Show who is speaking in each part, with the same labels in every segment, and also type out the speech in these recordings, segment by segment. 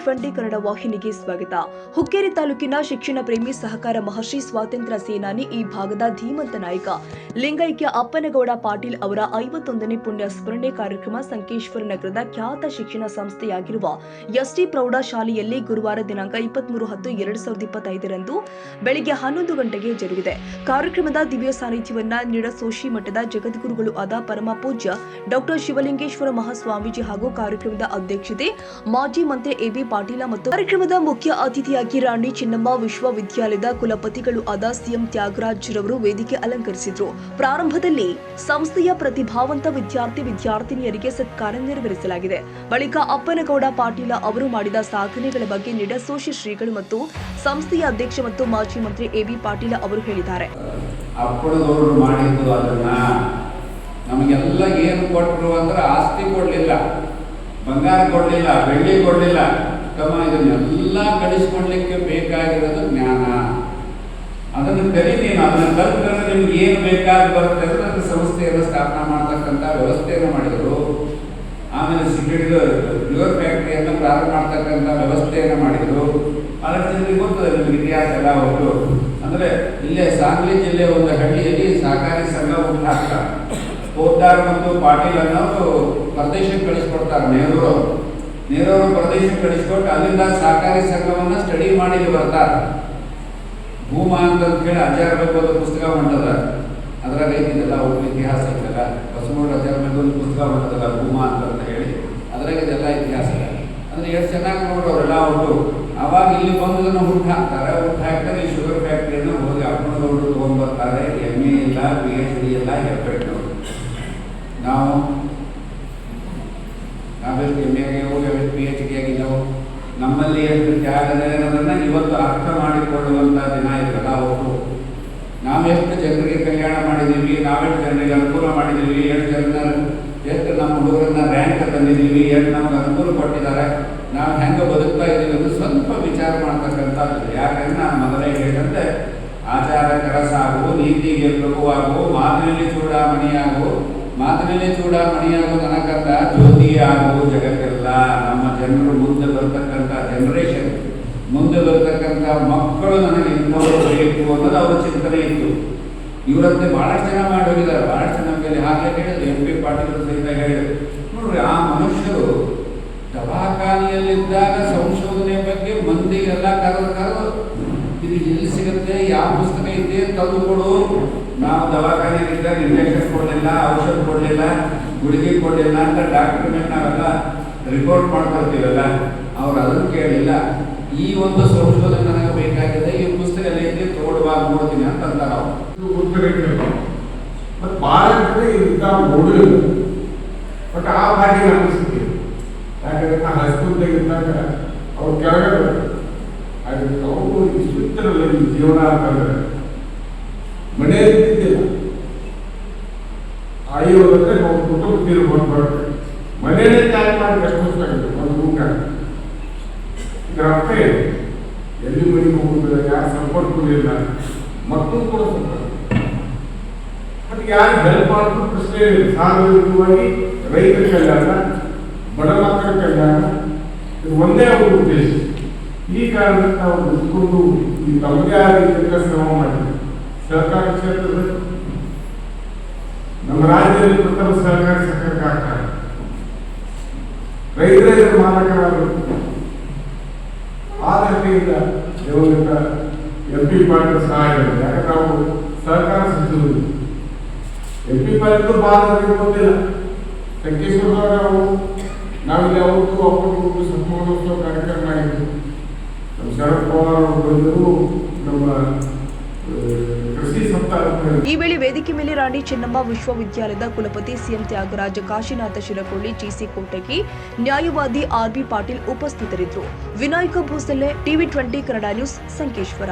Speaker 1: TV20 Kannada ವಾಹಿನಿಗೆ ಸ್ವಾಗತ. ಹುಕ್ಕೇರಿ ತಾಲೂಕಿನ ಶಿಕ್ಷಣ ಪ್ರೇಮಿ ಸಹಕಾರ ಮಹರ್ಷಿ ಸ್ವಾತಂತ್ರ್ಯ ಸೇನಾನಿ ಈ ಭಾಗದ ಧೀಮಂತ ನಾಯಕ ಲಿಂಗೈಕ್ಯ ಅಪ್ಪನಗೌಡ ಪಾಟೀಲ್ ಅವರ 51ನೇ ಪುಣ್ಯ ಸ್ಮರಣೆ ಕಾರ್ಯಕ್ರಮ ಸಂಕೇಶ್ವರ ನಗರದ ಖ್ಯಾತ ಶಿಕ್ಷಣ ಸಂಸ್ಥೆಯಾಗಿರುವ ಎಸ್ಟಿ ಪ್ರೌಢಶಾಲೆಯಲ್ಲಿ ಗುರುವಾರ ದಿನಾಂಕ 23/10/2025 ರಂದು ಬೆಳಗ್ಗೆ 11 ಗಂಟೆಗೆ ಜರುಗಿದೆ. ಕಾರ್ಯಕ್ರಮದ ದಿವ್ಯ ಸಾನ್ನಿಧ್ಯವನ್ನ ನಿಡಸೋಶಿ ಮಠದ ಜಗದ್ಗುರುಗಳು ಆದ ಪರಮ ಪೂಜ್ಯ ಡಾಕ್ಟರ್ ಶಿವಲಿಂಗೇಶ್ವರ ಮಹಾಸ್ವಾಮೀಜಿ ಹಾಗೂ ಕಾರ್ಯಕ್ರಮದ ಅಧ್ಯಕ್ಷತೆ ಮಾಜಿ ಮಂತ್ರಿ ಎಬಿ ಪಾಟೀಲ ಮತ್ತು ಕಾರ್ಯಕ್ರಮದ ಮುಖ್ಯ ಅತಿಥಿಯಾಗಿ ರಾಣಿ ಚೆನ್ನಮ್ಮ ವಿಶ್ವವಿದ್ಯಾಲಯದ ಕುಲಪತಿಗಳು ಆದ ಸಿಎಂ ತ್ಯಾಗರಾಜ್ ರವರು ವೇದಿಕೆ ಅಲಂಕರಿಸಿದರು. ಪ್ರಾರಂಭದಲ್ಲಿ ಸಂಸ್ಥೆಯ ಪ್ರತಿಭಾವಂತ ವಿದ್ಯಾರ್ಥಿನಿಯರಿಗೆ ಸತ್ಕಾರ ನೆರವೇರಿಸಲಾಗಿದೆ. ಬಳಿಕ ಅಪ್ಪನಗೌಡ ಪಾಟೀಲ ಅವರು ಮಾಡಿದ ಸಾಧನೆಗಳ ಬಗ್ಗೆ ನಿಡಸೋಶಿ ಶ್ರೀಗಳು ಮತ್ತು ಸಂಸ್ಥೆಯ ಅಧ್ಯಕ್ಷ ಮತ್ತು ಮಾಜಿ ಮಂತ್ರಿ ಎಬಿ ಪಾಟೀಲ ಅವರು ಹೇಳಿದ್ದಾರೆ.
Speaker 2: ನಮಗೆಲ್ಲ ಏನು ಕೊಟ್ಟರು ಅಂದ್ರೆ ಆಸ್ತಿ ಕೊಡಲಿಲ್ಲ, ಬಂಗಾರ ಕೊಡಲಿಲ್ಲ, ಬೆಳ್ಳಿ ಕೊಡಲಿಲ್ಲ. ಇದನ್ನೆಲ್ಲ ಗಳಿಸ್ಕೊಡ್ಲಿಕ್ಕೆ ಬೇಕಾಗಿರೋದು ಜ್ಞಾನ. ಅದನ್ನು ಕಲಿತೀನಿ, ಅದನ್ನು ಕಲಿತ್ರೆ ನಿಮ್ಗೆ ಏನು ಬೇಕಾಗಿ ಬರುತ್ತೆ ಅಂದ್ರೆ ಅದಕ್ಕೆ ಸಂಸ್ಥೆಯನ್ನು ಸ್ಥಾಪನೆ ಮಾಡ್ತಕ್ಕಂಥ ವ್ಯವಸ್ಥೆಯನ್ನು ಮಾಡಿದರು. ಆಮೇಲೆ ಪ್ಯೂರ್ ಫ್ಯಾಕ್ಟ್ರಿಯನ್ನು ಪ್ರಾರಂಭ ಮಾಡ್ತಕ್ಕಂಥ ವ್ಯವಸ್ಥೆಯನ್ನು ಮಾಡಿದರು. ಬಹಳಷ್ಟು ಜನರಿಗೆ ಗೊತ್ತದೆ ನಿಮ್ಗೆ ಇತಿಹಾಸ ಎಲ್ಲ ಹೊರಟು. ಅಂದರೆ ಇಲ್ಲೇ ಸಾಂಗ್ಲಿ ಜಿಲ್ಲೆ ಒಂದು ಹಳ್ಳಿಯಲ್ಲಿ ಸಹಕಾರಿ ಸಂಘ ಹುಟ್ಟಾಕ್ತಾರೆ. ಪೋದ್ದಾರ್ ಮತ್ತು ಪಾಟೀಲ್ ಅನ್ನೋರು ಪ್ರದೇಶಕ್ಕೆ ಕಳಿಸ್ಕೊಡ್ತಾರೆ. ನೆಹರು ಪ್ರದೇಶಕ್ಕೆ ಕಳಿಸ್ಕೊಟ್ಟು ಅಲ್ಲಿಂದ ಸಹಕಾರಿ ಸಂಘವನ್ನ ಸ್ಟಡಿ ಮಾಡಿ ಬರ್ತಾರೆ. ಭೂಮಾ ಅಂತ ಹೇಳಿ ಆಚಾರ ಬಗ್ಗೆ ಒಂದು ಪುಸ್ತಕ ಹೊಂಟದ, ಅದ್ರಾಗ ಐತಿದೆಲ್ಲ ಒಬ್ಬ ಇತಿಹಾಸ ಐತಲ್ಲ. ಬಸವಣ್ಣ ಆಚಾರ ಬಗ್ಗೆ ಒಂದು ಪುಸ್ತಕ ಹೊಂಟದಲ್ಲ ಭೂಮಾ ಅಂತ ಹೇಳಿ, ಅದ್ರಾಗ ಇದೆಲ್ಲ ಇತಿಹಾಸ. ಅಂದ್ರೆ ಎಷ್ಟು ಚೆನ್ನಾಗಿ ನೋಡೋರೆಲ್ಲ ಒಟ್ಟು ಅವಾಗ ಇಲ್ಲಿ ಬಂದದನ್ನು ಹುಟ್ಟು ಹಾಕ್ತಾರೆ. ಹುಟ್ಟು ಹಾಕ್ತಾರೆ ಈ ಶುಗರ್ ಫ್ಯಾಕ್ಟ್ರಿಯನ್ನು ಹೋಗಿ ಅಪ್ಪನದವರು ತೊಗೊಂಡ್ಬರ್ತಾರೆ. MA ಇಲ್ಲ, PhD ಇಲ್ಲ, ಹೆಬ್ಬೆಟ್ಟು. ನಾವೆಷ್ಟು MA ಆಗ್ಯಾವು, ಎಷ್ಟು PhD ಆಗಿದ್ದಾವು, ನಮ್ಮಲ್ಲಿ ಎಷ್ಟು ತ್ಯಾಗ ಅನ್ನೋದನ್ನ ಇವತ್ತು ಅರ್ಥ ಮಾಡಿಕೊಳ್ಳುವಂಥ ದಿನ ಇರಲ್ಲ. ಅವರು ನಾವೆಷ್ಟು ಜನರಿಗೆ ಕಲ್ಯಾಣ ಮಾಡಿದ್ದೀವಿ, ನಾವೆಷ್ಟು ಜನರಿಗೆ ಅನುಕೂಲ ಮಾಡಿದ್ದೀವಿ, ಎಷ್ಟು ನಮ್ಮ ಹುಡುಗರನ್ನ ರ್ಯಾಂಕ್ ತಂದಿದ್ದೀವಿ, ಎಷ್ಟು ನಮ್ಗೆ ಅನುಕೂಲ ಕೊಟ್ಟಿದ್ದಾರೆ, ನಾವು ಹೆಂಗೆ ಬದುಕ್ತಾ ಇದ್ದೀವಿ ಅಂತ ಸ್ವಲ್ಪ ವಿಚಾರ ಮಾಡ್ತಕ್ಕಂಥದ್ದು. ಯಾಕಂದ್ರೆ ನಾನು ಮೊದಲೇ ಹೇಳಿದಂತೆ ಆಚಾರಕರ ಸಾಗು, ನೀತಿಗೆ ಪ್ರಭುವಾಗು, ಮಾತಿನಲ್ಲಿ ಚೂಡಾಮಣಿಯಾಗು, ಮಾತಿನಲ್ಲಿ ಚೂಡಾಮಣಿಯಾಗು ನನಗಂತ ಜ್ಯೋತಿಯಾಗು ಜಗತ್ತೆಲ್ಲ. ನಮ್ಮ ಜನರು ಮುಂದೆ ಬರ್ತಕ್ಕಂಥ ಜನರೇಷನ್, ಮುಂದೆ ಬರ್ತಕ್ಕಂಥ ಮಕ್ಕಳು ನನಗೆ ಇನ್ನೊಬ್ಬರು ಬೇಕು ಅನ್ನೋದು ಅವರ ಚಿಂತನೆ ಇತ್ತು. ಇವರಂತೆ ಬಹಳಷ್ಟು ಜನ ಮಾಡಿ ಹೋಗಿದ್ದಾರೆ. ಬಹಳಷ್ಟು ಜನ ಮೇಲೆ ಹಾಗೆ ಹೇಳಿದ್ರು, MP ಪಾಟೀಲ್ ಸಹಿತ ಹೇಳಿದ್ರು. ನೋಡ್ರಿ, ಆ ಮನುಷ್ಯರು ದವಾಖಾನೆಯಲ್ಲಿದ್ದಾಗ ಸಂಶೋಧನೆ ಬಗ್ಗೆ ಮಂದಿಗೆಲ್ಲ ಕರೆದು ಇದು ಎಲ್ಲಿ ಸಿಗುತ್ತೆ, ಯಾವ ಪುಸ್ತಕ ಇದೆ ತಂದು ಕೊಡು. ನಾವು ದವಾಖಾನೆಯಲ್ಲಿದ್ದಾಗ ಇಂಜೆಕ್ಷನ್ ಕೊಡಲಿಲ್ಲ, ಔಷಧ ಕೊಡಲಿಲ್ಲ, ಗುಳಿಗೆ ಕೊಡಲಿಲ್ಲ ಅಂತ ಡಾಕ್ಟರ್ ಮೇಲೆ ನಾವೆಲ್ಲ ರಿಪೋರ್ಟ್ ಮಾಡ್ಕೊಳ್ತೀವಲ್ಲ, ಅವ್ರು ಅದನ್ನು ಕೇಳಲಿಲ್ಲ. ಈ ಒಂದು ಸಂಶೋಧನೆ ನನಗೆ ಬೇಕಾಗಿದೆ, ಈ ಪುಸ್ತಕ ಎಲ್ಲ ಇದೆ ತಗೊಳ್ಳುವಾಗ ನೋಡ್ತೀನಿ ಅಂತಂತಾರೆ ಅವರು.
Speaker 3: ಮತ್ತು ಭಾಳ ನೋಡಲಿಲ್ಲ, ಬಟ್ ಆ ಭಾಗ್ಯ ನಮಗೆ ಸಿಕ್ಕಿದೆ. ಯಾಕಂದ್ರೆ ನಾ ಹೈಸ್ಕೂಲ್ದಾಗಿದ್ದಾಗ ಅವ್ರು ಕೆಳಗಡೆ ಅವರು ಇಷ್ಟರಲ್ಲಿ ಜೀವನ ಅಂತಂದ್ರೆ ಮನೆಯಲ್ಲಿದ್ದಿಲ್ಲ. ಆಯೋಗಕ್ಕೆ ನಾವು ಕುಟುಂಬ ತೀರ್ಕೊಂಡು ಬರ್ತೇವೆ. ಮನೆಯಲ್ಲೇ ತ್ಯಾಗ ಮಾಡಿ ಎಷ್ಟು ವರ್ಷ ಆಗಿದೆ ಒಂದು ಊಟ. ಇದರ ಅರ್ಥ ಏನು? ಎಲ್ಲಿ ಮನೆಗೆ ಹೋಗುದಿಲ್ಲ, ಯಾರು ಸಂಪರ್ಕವಿಲ್ಲ, ಮಕ್ಕಳು ಕೂಡ ಸಂಪರ್ಕ. ಬಟ್ ಯಾರು ಹೆಲ್ಪ್ ಮಾಡಿದ್ರು ಪ್ರಶ್ನೆ ಸಾರ್ವಜನಿಕವಾಗಿ ರೈತರ ಕಲ್ಯಾಣ, ಬಡ ಮಕ್ಕಳ ಕಲ್ಯಾಣ, ಇದು ಒಂದೇ ಒಂದು ಉದ್ದೇಶ. ಈ ಕಾರಣಕ್ಕೆ ನಾವು ನಿಂತ್ಕೊಂಡು ಈ ತಮ್ಮದೇ ಆದ ಶ್ರಮ ಮಾಡಿದ್ವಿ. ಸಹಕಾರ ಕ್ಷೇತ್ರದಲ್ಲಿ ನಮ್ಮ ರಾಜ್ಯದಲ್ಲಿ ಪ್ರಥಮ ಸಹಕಾರಿ ಸಂಘ ಆಗ್ತಾರೆ. ರೈತರೇ ಮಾಲಕರಾದರು. ಆ ದೃಷ್ಟಿಯಿಂದ ದೇವರಿಂದ MP ಪಾಟೀಲ್ ಸಹಾಯ. ಯಾಕಂದ್ರೆ ನಾವು ಸಹಕಾರ ಸಚಿವರು MP ಪಾಟೀಲ್ ಭಾಳ ಗೊತ್ತಿಲ್ಲ. ಸಂಕೇಶ್ವರದಾಗ ನಾವಿಲ್ಲಿ ಅವತ್ತು ಒಬ್ಬರು ಸಂಪೂರ್ಣೋತ್ಸವ ಕಾರ್ಯಕ್ರಮ ಮಾಡಿದ್ವಿ. ನಮ್ಮ ಶರದ್ ಪವಾರ್ ಅವರು ಬಂದರು. ನಮ್ಮ
Speaker 1: ಈ ವೇಳೆ ವೇದಿಕೆ ಮೇಲೆ ರಾಣಿ ಚೆನ್ನಮ್ಮ ವಿಶ್ವವಿದ್ಯಾಲಯದ ಕುಲಪತಿ ಸಿಎಂ ತ್ಯಾಗರಾಜ್, ಕಾಶಿನಾಥ ಶಿರಕೊಳ್ಳಿ, GC ಕೋಟಗಿ, ನ್ಯಾಯವಾದಿ RB ಪಾಟೀಲ್ ಉಪಸ್ಥಿತರಿದ್ದರು. Vinayaka Bhosale, TV20 Kannada news, Sankeshwar.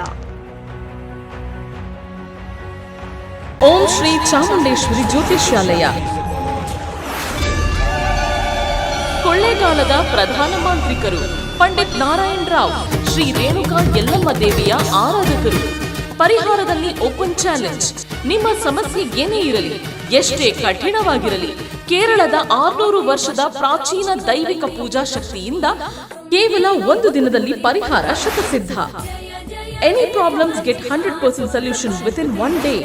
Speaker 4: ಓಂ ಶ್ರೀ ಚಾಮುಂಡೇಶ್ವರಿ ಜ್ಯೋತಿಷ್ಯಾಲಯ, ಕೊಳ್ಳೇಗಾಲದ ಪ್ರಧಾನ ಮಾಂತ್ರಿಕರು ಪಂಡಿತ್ ನಾರಾಯಣ್ ರಾವ್, ಶ್ರೀ ರೇಣುಕಾ ಯಲ್ಲಮ್ಮ ದೇವಿಯ ಆರಾಧಕರು. ಪರಿಹಾರದಲ್ಲಿ ಓಪನ್ ಚಾಲೆಂಜ್. ನಿಮ್ಮ ಸಮಸ್ಯೆ ಏನೇ ಇರಲಿ, ಎಷ್ಟೇ ಕಠಿಣವಾಗಿರಲಿ, ಕೇರಳದ 600 ವರ್ಷದ ಪ್ರಾಚೀನ ದೈವಿಕ ಪೂಜಾ ಶಕ್ತಿಯಿಂದ ಕೇವಲ ಒಂದು ದಿನದಲ್ಲಿ ಪರಿಹಾರ ಶತಸಿದ್ಧ. Any problems get 100% solution within 1 day.